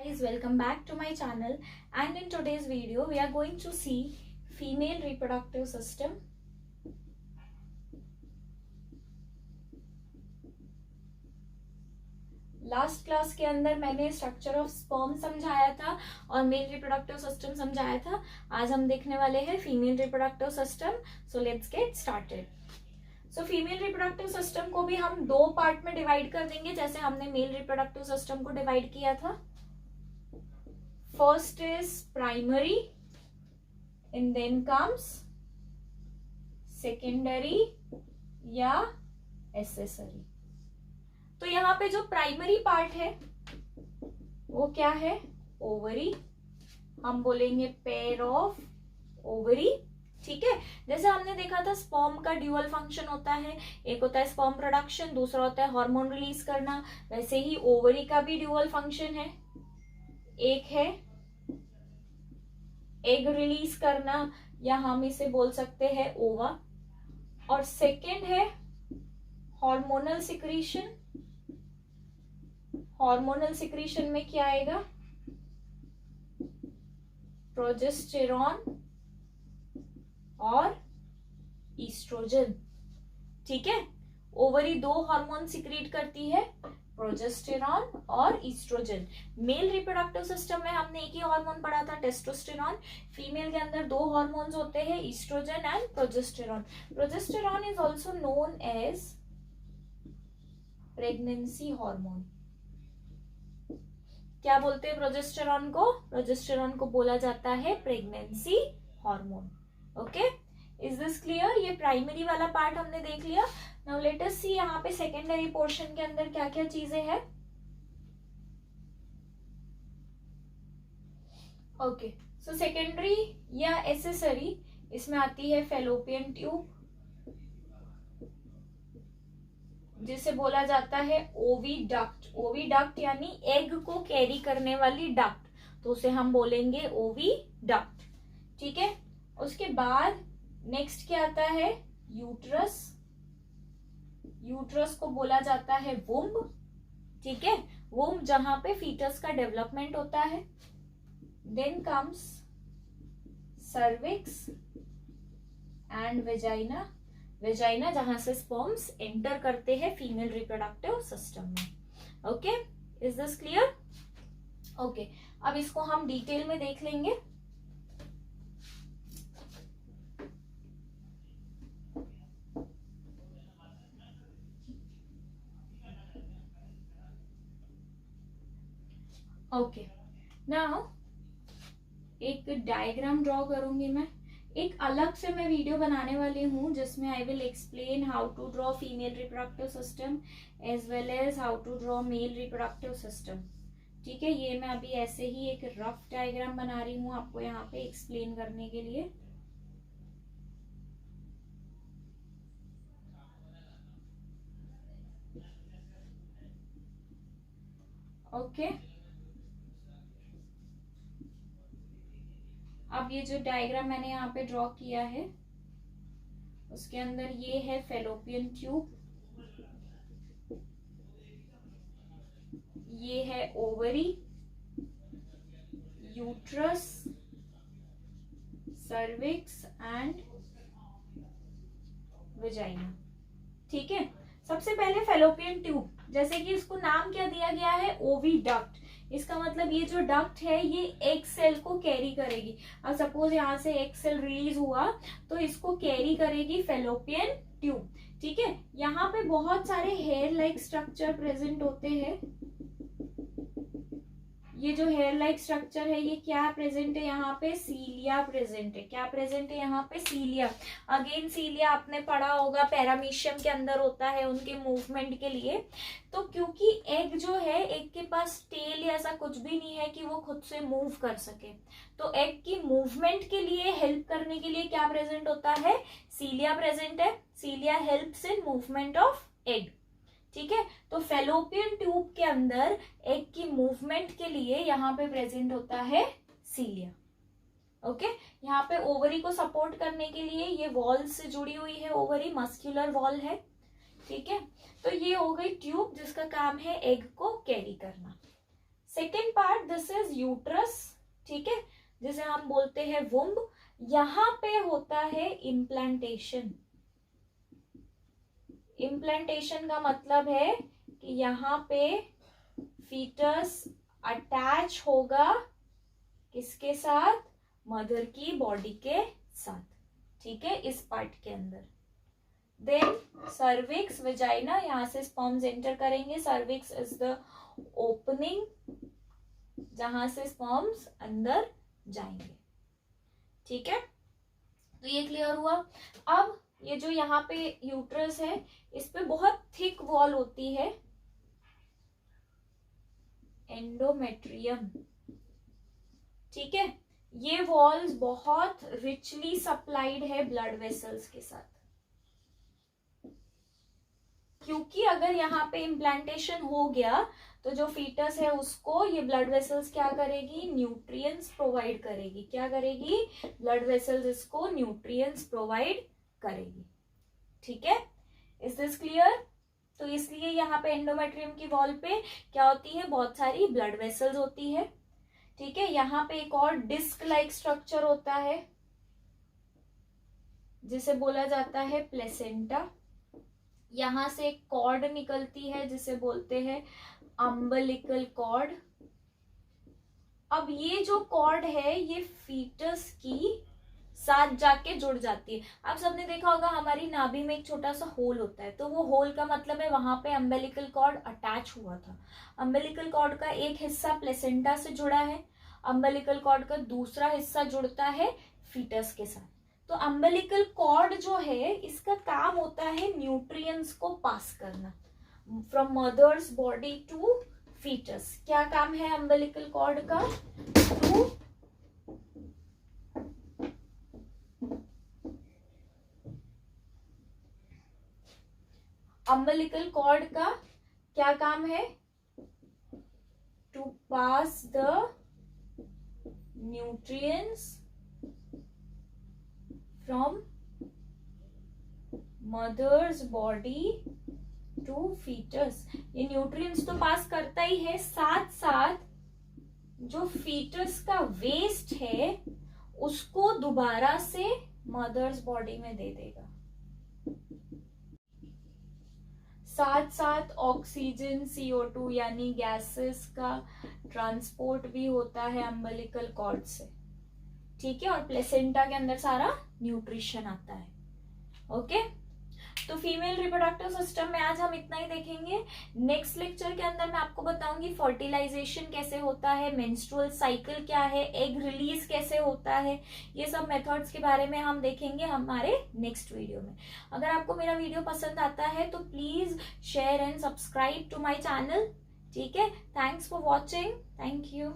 Guys, welcome back to my channel, and in today's video we are going to see female reproductive system. Last class के अंदर मैंने structure of sperm समझाया था और mail reproductive system समझाया था. आज हम देखने वाले हैं female reproductive system. So let's get started. So female reproductive system को भी हम दो पार्ट में डिवाइड कर देंगे जैसे हमने मेल रिप्रोडक्टिव सिस्टम को डिवाइड किया था. First is primary and then comes secondary या accessory. तो यहाँ पे जो प्राइमरी पार्ट है वो क्या है? ओवरी. हम बोलेंगे पेयर ऑफ ओवरी. ठीक है, जैसे हमने देखा था स्पर्म का ड्यूअल फंक्शन होता है. एक होता है स्पर्म प्रोडक्शन, दूसरा होता है हार्मोन रिलीज करना. वैसे ही ओवरी का भी ड्यूअल फंक्शन है. एक है एग रिलीज करना या हम इसे बोल सकते हैं ओवा, और सेकेंड है हार्मोनल सिक्रीशन. हार्मोनल सिक्रीशन में क्या आएगा? प्रोजेस्टेरॉन और ईस्ट्रोजन. ठीक है, ओवरी दो हार्मोन सिक्रीट करती है, प्रोजेस्टेरॉन और ईस्ट्रोजन. मेल रिप्रोडक्टिव सिस्टम में हमने एक ही हार्मोन पढ़ा था, टेस्टोस्टेरॉन. फीमेल के अंदर दो हार्मोन्स होते हैं, estrogen and progesterone. Progesterone is also known as pregnancy hormone. क्या बोलते हैं प्रोजेस्टेरॉन को? प्रोजेस्टेरॉन को बोला जाता है pregnancy hormone. Okay, is this clear? ये प्राइमरी वाला पार्ट हमने देख लिया. नाउ लेट अस सी यहाँ पे सेकेंडरी पोर्शन के अंदर क्या क्या चीजें हैं. ओके, सो सेकेंडरी या एसेसरी, इसमें आती है फेलोपियन ट्यूब जिसे बोला जाता है ओविडक्ट. ओविडक्ट यानी एग को कैरी करने वाली डक्ट, तो उसे हम बोलेंगे ओविडक्ट. ठीक है, उसके बाद नेक्स्ट क्या आता है? यूट्रस. यूट्रस को बोला जाता है वुम्ब. ठीक है, वुम्ब जहां पे फीटस का डेवलपमेंट होता है. Then comes cervix and vagina. Vagina जहां से स्पर्म्स एंटर करते हैं फीमेल रिप्रोडक्टिव सिस्टम में. Okay, is this clear? Okay, अब इसको हम डिटेल में देख लेंगे. ओके, नाउ एक डायग्राम ड्रॉ करूंगी मैं. एक अलग से मैं वीडियो बनाने वाली हूँ जिसमें I will explain how to draw female reproductive system as well as how to draw male reproductive system. ठीक है, ये मैं अभी ऐसे ही एक रफ डायग्राम बना रही हूँ आपको यहाँ पे एक्सप्लेन करने के लिए. ओके, अब ये जो डायग्राम मैंने यहाँ पे ड्रॉ किया है उसके अंदर ये है फेलोपियन ट्यूब, ये है ovary, uterus, cervix and vagina. ठीक है, सबसे पहले फेलोपियन ट्यूब, जैसे कि इसको नाम क्या दिया गया है? ओविडक्ट. इसका मतलब ये जो डक्ट है ये एग सेल को कैरी करेगी. अब सपोज यहाँ से एग सेल रिलीज हुआ तो इसको कैरी करेगी फेलोपियन ट्यूब. ठीक है, यहाँ पे बहुत सारे हेयर लाइक स्ट्रक्चर प्रेजेंट होते हैं. ये जो हेयर लाइक स्ट्रक्चर है ये क्या प्रेजेंट है? यहाँ पे सीलिया प्रेजेंट है. क्या प्रेजेंट है यहाँ पे? सीलिया. अगेन सीलिया आपने पढ़ा होगा पेरामीशियम के अंदर होता है उनके मूवमेंट के लिए. तो क्योंकि एग जो है, एग के पास टेल या ऐसा कुछ भी नहीं है कि वो खुद से मूव कर सके, तो एग की मूवमेंट के लिए हेल्प करने के लिए क्या प्रेजेंट होता है? सीलिया प्रेजेंट है. Cilia helps in movement of egg. ठीक है, तो फेलोपियन ट्यूब के अंदर एग की मूवमेंट के लिए यहाँ पे प्रेजेंट होता है सीलिया. ओके, यहाँ पे ओवरी को सपोर्ट करने के लिए ये वॉल से जुड़ी हुई है. ओवरी मस्कुलर वॉल है. ठीक है, तो ये हो गई ट्यूब जिसका काम है एग को कैरी करना. Second part this is uterus, ठीक है, जिसे हम बोलते हैं वुम्ब। यहाँ पे होता है इम्प्लांटेशन। इम्प्लांटेशन का मतलब है कि यहाँ पे फीटस अटैच होगा किसके साथ, मदर की बॉडी के साथ, ठीक है, इस पार्ट के अंदर। देन सर्विक्स, वेजाइना, यहां से स्पर्म्स एंटर करेंगे। सर्विक्स इज द ओपनिंग जहां से स्पर्म्स अंदर जाएंगे, ठीक है। तो ये क्लियर हुआ। अब ये जो यहाँ पे यूट्रस है, इस पे बहुत थिक वॉल होती है, एंडोमेट्रियम, ठीक है। ये वॉल्स बहुत रिचली सप्लाइड है ब्लड वेसल्स के साथ, क्योंकि अगर यहाँ पे इम्प्लांटेशन हो गया तो जो फीटस है उसको ये ब्लड वेसल्स क्या करेगी, न्यूट्रिएंट्स प्रोवाइड करेगी। क्या करेगी, ब्लड वेसल्स इसको न्यूट्रिएंट्स प्रोवाइड करेगी, ठीक है। Is this clear? तो इसलिए यहाँ पे एंडोमेट्रियम की वॉल पे क्या होती है, बहुत सारी ब्लड वेसल्स होती है, ठीक है। यहाँ पे एक और डिस्क लाइक स्ट्रक्चर होता है जिसे बोला जाता है प्लेसेंटा। यहां से एक कॉर्ड निकलती है जिसे बोलते हैं अम्बिलिकल कॉर्ड। अब ये जो कॉर्ड है ये फीटस की साथ जाके जुड़ जाती है। आप सबने देखा होगा हमारी नाभि में एक छोटा सा होल होता है, तो वो होल का मतलब है वहां पे अम्बिलिकल कॉर्ड अटैच हुआ था। अम्बिलिकल कॉर्ड का एक हिस्सा प्लेसेंटा से जुड़ा है, अम्बिलिकल कॉर्ड का दूसरा हिस्सा जुड़ता है फीटस के साथ। तो अम्बिलिकल कॉर्ड जो है इसका काम होता है न्यूट्रिएंट्स को पास करना from mother's body to foetus. क्या काम है अम्बिलिकल कॉर्ड का? टू अम्बिलिकल कॉर्ड का क्या काम है? To pass the nutrients from mother's body to foetus. ये न्यूट्रिएंट्स तो पास करता ही है, साथ साथ जो फीटस का वेस्ट है उसको दोबारा से मदर्स बॉडी में दे देगा। साथ साथ ऑक्सीजन, CO2 यानी गैसेस का ट्रांसपोर्ट भी होता है अम्बिलिकल कॉर्ड से, ठीक है। और प्लेसेंटा के अंदर सारा न्यूट्रिशन आता है, ओके। तो फीमेल रिप्रोडक्टिव सिस्टम में आज हम इतना ही देखेंगे। नेक्स्ट लेक्चर के अंदर मैं आपको बताऊंगी फर्टिलाइजेशन कैसे होता है, मेंस्ट्रुअल साइकिल क्या है, एग रिलीज कैसे होता है, ये सब मेथड्स के बारे में हम देखेंगे हमारे नेक्स्ट वीडियो में। अगर आपको मेरा वीडियो पसंद आता है तो please share and subscribe to my channel, ठीक है। Thanks for watching, thank you.